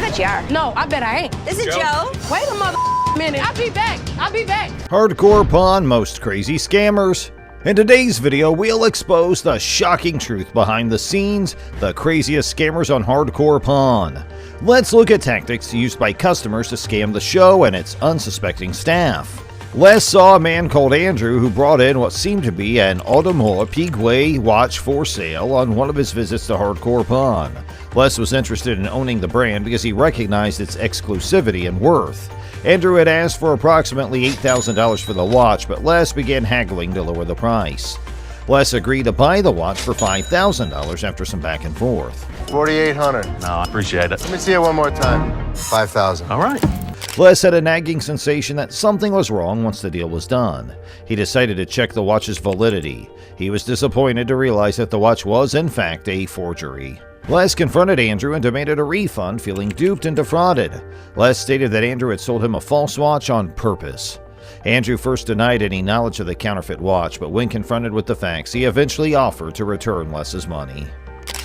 bet you are. No, I bet I ain't. This is Joe. Wait a minute. I'll be back. Hardcore pawn, most crazy scammers. In today's video, we'll expose the shocking truth behind the scenes, the craziest scammers on Hardcore Pawn. Let's look at tactics used by customers to scam the show and its unsuspecting staff. Les saw a man called Andrew who brought in what seemed to be an Audemars Piguet watch for sale on one of his visits to Hardcore Pawn. Les was interested in owning the brand because he recognized its exclusivity and worth. Andrew had asked for approximately $8,000 for the watch, but Les began haggling to lower the price. Les agreed to buy the watch for $5,000 after some back and forth. $4,800. No, I appreciate it. Let me see it one more time. $5,000. All right. Les had a nagging sensation that something was wrong once the deal was done. He decided to check the watch's validity. He was disappointed to realize that the watch was, in fact, a forgery. Les confronted Andrew and demanded a refund, feeling duped and defrauded. Les stated that Andrew had sold him a false watch on purpose. Andrew first denied any knowledge of the counterfeit watch, but when confronted with the facts, he eventually offered to return Les's money.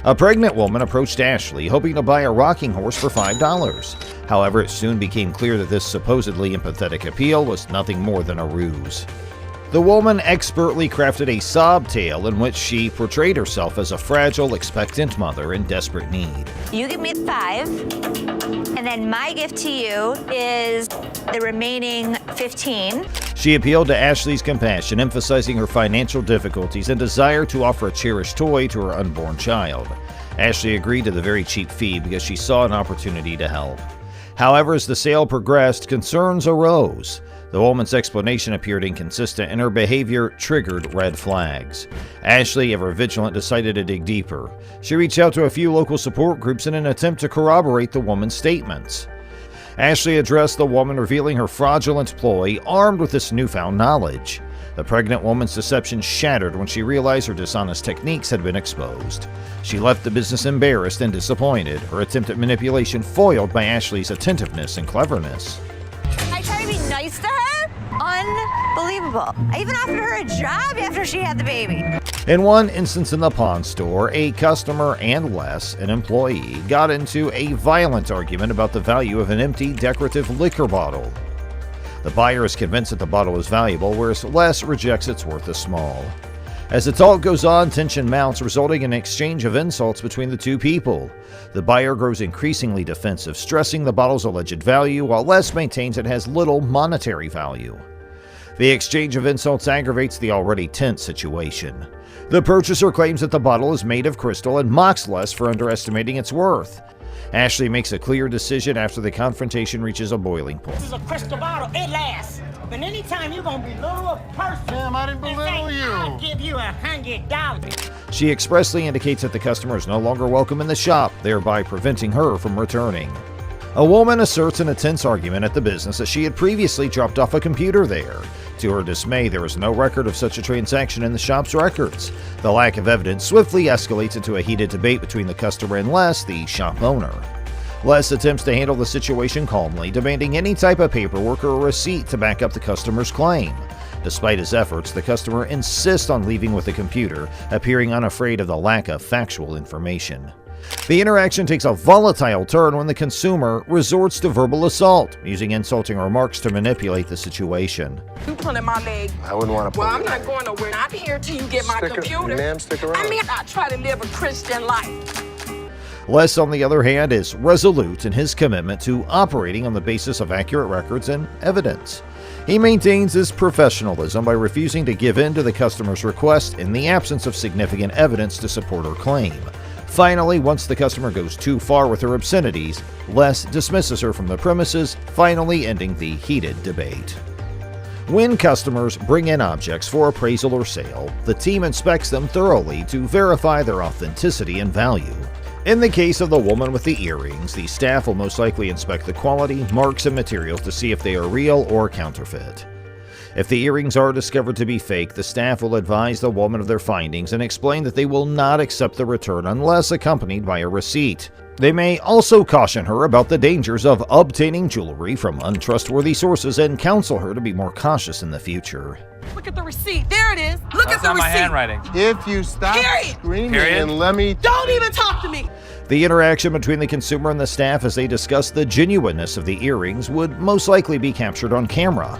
A pregnant woman approached Ashley, hoping to buy a rocking horse for $5. However, it soon became clear that this supposedly empathetic appeal was nothing more than a ruse. The woman expertly crafted a sob tale in which she portrayed herself as a fragile, expectant mother in desperate need. You give me $5, and then my gift to you is the remaining $15. She appealed to Ashley's compassion, emphasizing her financial difficulties and desire to offer a cherished toy to her unborn child. Ashley agreed to the very cheap fee because she saw an opportunity to help. However, as the sale progressed, concerns arose. The woman's explanation appeared inconsistent, and her behavior triggered red flags. Ashley, ever vigilant, decided to dig deeper. She reached out to a few local support groups in an attempt to corroborate the woman's statements. Ashley addressed the woman, revealing her fraudulent ploy, armed with this newfound knowledge. The pregnant woman's deception shattered when she realized her dishonest techniques had been exposed. She left the business embarrassed and disappointed, her attempt at manipulation foiled by Ashley's attentiveness and cleverness. I try to be nice to her? Unbelievable. I even offered her a job after she had the baby. In one instance in the pawn store, a customer and Les, an employee, got into a violent argument about the value of an empty decorative liquor bottle. The buyer is convinced that the bottle is valuable, whereas Les rejects its worth as small. As the talk goes on, tension mounts, resulting in an exchange of insults between the two people. The buyer grows increasingly defensive, stressing the bottle's alleged value, while Les maintains it has little monetary value. The exchange of insults aggravates the already tense situation. The purchaser claims that the bottle is made of crystal and mocks Les for underestimating its worth. Ashley makes a clear decision after the confrontation reaches a boiling point. This is a crystal bottle. It lasts. But anytime you're going to belittle a person, Damn, I didn't belittle you. I'll give you $100. She expressly indicates that the customer is no longer welcome in the shop, thereby preventing her from returning. A woman asserts in a tense argument at the business that she had previously dropped off a computer there. To her dismay, there is no record of such a transaction in the shop's records. The lack of evidence swiftly escalates into a heated debate between the customer and Les, the shop owner. Les attempts to handle the situation calmly, demanding any type of paperwork or a receipt to back up the customer's claim. Despite his efforts, the customer insists on leaving with the computer, appearing unafraid of the lack of factual information. The interaction takes a volatile turn when the consumer resorts to verbal assault, using insulting remarks to manipulate the situation. You pulling my leg. I wouldn't want to pull Well, I'm your not leg. going nowhere. I'm here till you get my computer. Ma'am, stick around. I mean, I try to live a Christian life. Les, on the other hand, is resolute in his commitment to operating on the basis of accurate records and evidence. He maintains his professionalism by refusing to give in to the customer's request in the absence of significant evidence to support her claim. Finally, once the customer goes too far with her obscenities, Les dismisses her from the premises, finally ending the heated debate. When customers bring in objects for appraisal or sale, the team inspects them thoroughly to verify their authenticity and value. In the case of the woman with the earrings, the staff will most likely inspect the quality, marks, and materials to see if they are real or counterfeit. If the earrings are discovered to be fake, the staff will advise the woman of their findings and explain that they will not accept the return unless accompanied by a receipt. They may also caution her about the dangers of obtaining jewelry from untrustworthy sources and counsel her to be more cautious in the future. Look at the receipt. There it is. Look at the That's not my receipt. handwriting. If you stop Period. screaming Period. and let me... Don't even talk to me. The interaction between the consumer and the staff as they discuss the genuineness of the earrings would most likely be captured on camera.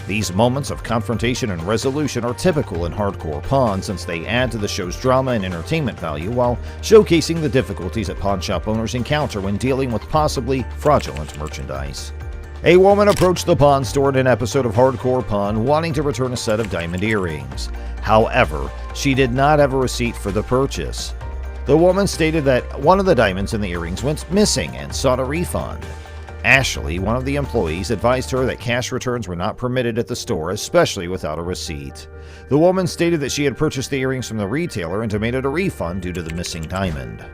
These moments of confrontation and resolution are typical in hardcore pawn since they add to the show's drama and entertainment value while showcasing the difficulties that pawn shop owners encounter when dealing with possibly fraudulent merchandise. A woman approached the pawn store in an episode of Hardcore Pawn wanting to return a set of diamond earrings. However, she did not have a receipt for the purchase. The woman stated that one of the diamonds in the earrings went missing and sought a refund. Ashley, one of the employees, advised her that cash returns were not permitted at the store, especially without a receipt. The woman stated that she had purchased the earrings from the retailer and demanded a refund due to the missing diamond.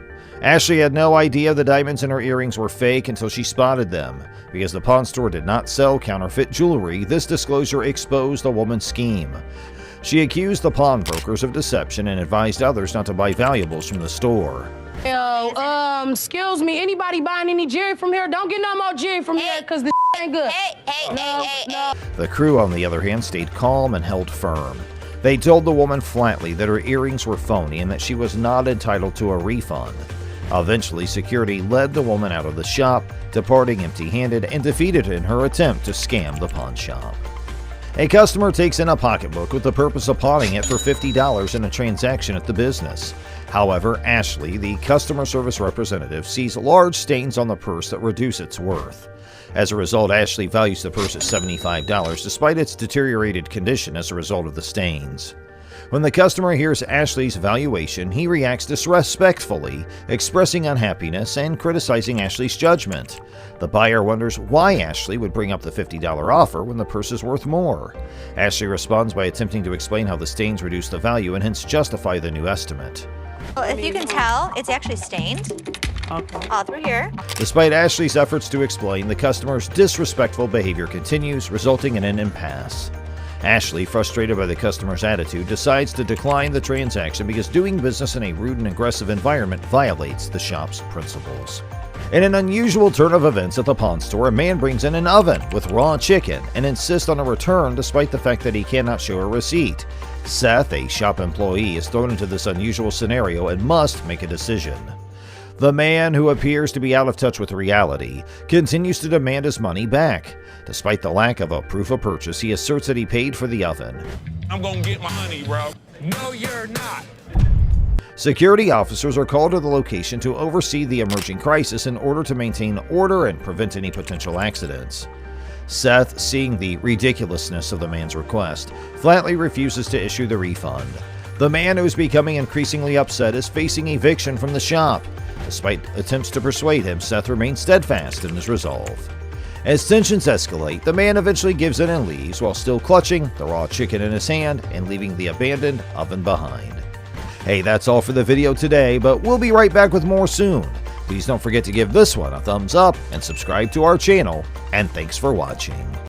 Ashley had no idea the diamonds in her earrings were fake until she spotted them. Because the pawn store did not sell counterfeit jewelry, this disclosure exposed the woman's scheme. She accused the pawnbrokers of deception and advised others not to buy valuables from the store. Excuse me, anybody buying any jewelry from here? Don't get no more jewelry from here, because this ain't good. The crew, on the other hand, stayed calm and held firm. They told the woman flatly that her earrings were phony and that she was not entitled to a refund. Eventually, security led the woman out of the shop, departing empty-handed and defeated in her attempt to scam the pawn shop. A customer takes in a pocketbook with the purpose of pawning it for $50 in a transaction at the business. However, Ashley, the customer service representative, sees large stains on the purse that reduce its worth. As a result, Ashley values the purse at $75 despite its deteriorated condition as a result of the stains. When the customer hears Ashley's valuation, he reacts disrespectfully, expressing unhappiness and criticizing Ashley's judgment. The buyer wonders why Ashley would bring up the $50 offer when the purse is worth more. Ashley responds by attempting to explain how the stains reduce the value and hence justify the new estimate. Well, if you can tell, it's actually stained. Okay. All through here. Despite Ashley's efforts to explain, the customer's disrespectful behavior continues, resulting in an impasse. Ashley, frustrated by the customer's attitude, decides to decline the transaction because doing business in a rude and aggressive environment violates the shop's principles. In an unusual turn of events at the pawn store, a man brings in an oven with raw chicken and insists on a return despite the fact that he cannot show a receipt. Seth, a shop employee, is thrown into this unusual scenario and must make a decision. The man, who appears to be out of touch with reality, continues to demand his money back. Despite the lack of a proof of purchase, he asserts that he paid for the oven. I'm gonna get my money, bro. No, you're not. Security officers are called to the location to oversee the emerging crisis in order to maintain order and prevent any potential accidents. Seth, seeing the ridiculousness of the man's request, flatly refuses to issue the refund. The man, who is becoming increasingly upset, is facing eviction from the shop. Despite attempts to persuade him, Seth remains steadfast in his resolve. As tensions escalate, the man eventually gives in and leaves while still clutching the raw chicken in his hand and leaving the abandoned oven behind. Hey, that's all for the video today, but we'll be right back with more soon. Please don't forget to give this one a thumbs up and subscribe to our channel, and thanks for watching.